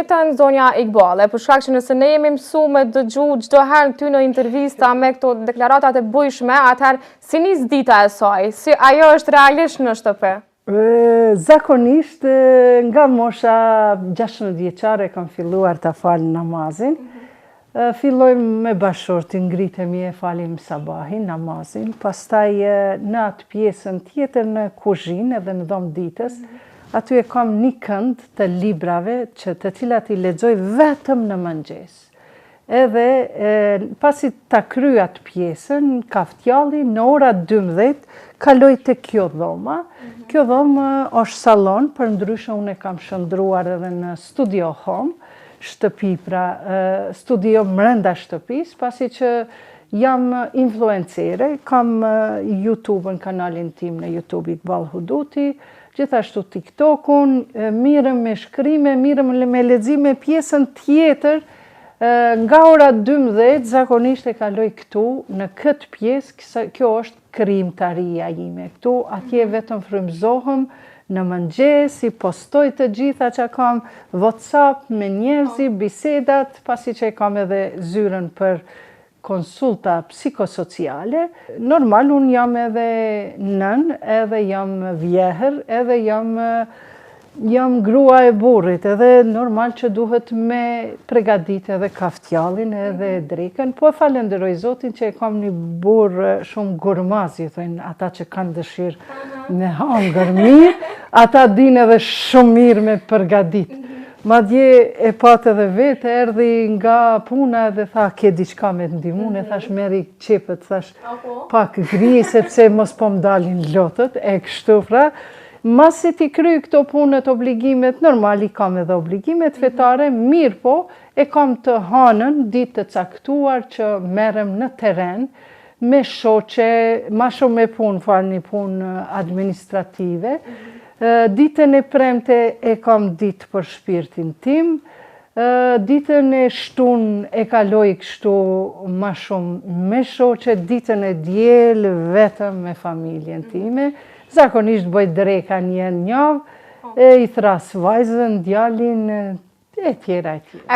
jetën, zonja Iqbale, për shkak që nëse ne jemi mësu me dëgju çdo herë ty në intervista me këto deklaratat e bujshme, atëherë si nis dita e saj, si ajo është realisht në shtëpi? Zakonisht nga mosha 16 vjeçare kam filluar ta fal namazin. Fillojmë me bashorti, ngritemi e falim sabahin, namazin, pastaj në atë pjesën tjetër në kuzhinë edhe në dhomë ditës, aty e kam një kënd të librave të cilat I lexoj vetëm në mëngjes. Edhe pasi ta kryj atë pjesën, kaftjalli, në ora 12, kaloj te kjo dhoma. Kjo dhomë është salon, për ndryshe unë e kam shndruar edhe në studio home, shtëpi, pra studio mrenda shtëpis, pasi që jam influencere, kam YouTube-ën, kanalin tim në YouTube Iqbal Huduti, gjithashtu TikTok-un, mirëm me shkrime, mirëm me lexime, pjesën tjetër, nga ora 12, zakonisht e kaloj këtu, në këtë pjesë, kjo është krijimtaria ime. Këtu, atje vetëm frymëzohem, në mëngjes, I postoj të gjitha që kam WhatsApp me njerëzi, bisedat, pasi që kam edhe zyrën për konsulta psikosociale. Normal, unë jam edhe nën, edhe jam vjehër, edhe jam grua e burrit, edhe normal që duhet me pregadit edhe kaftjallin edhe drekën, po falenderoj Zotin që e kam një burrë shumë gurmazi, thojnë ata që kanë dëshirë me hangër mirë, ata din edhe shumë mirë me përgadit. Madje e pat edhe vetë, erdhi nga puna dhe tha, ke diçka me të ndihmune, thash meri qepët, thash pak gri, sepse mos po m'dalin lotët, e kështu pra. Masi ti kryj këto punët, obligimet, normal I kam edhe obligimet fetare, mirë po, e kam të hanën, ditë të caktuar që merrem në teren, me shoqe, ma shumë me punë, falni punë administrative. Ditën e premte e kam ditë për shpirtin tim, ditën e shtun e kaloj kështu ma shumë me shoqe, ditën e diel vetëm me familjen time. Zakonisht bëj dreka një javë, I thras vajzën, djalin, e tjera e tjera.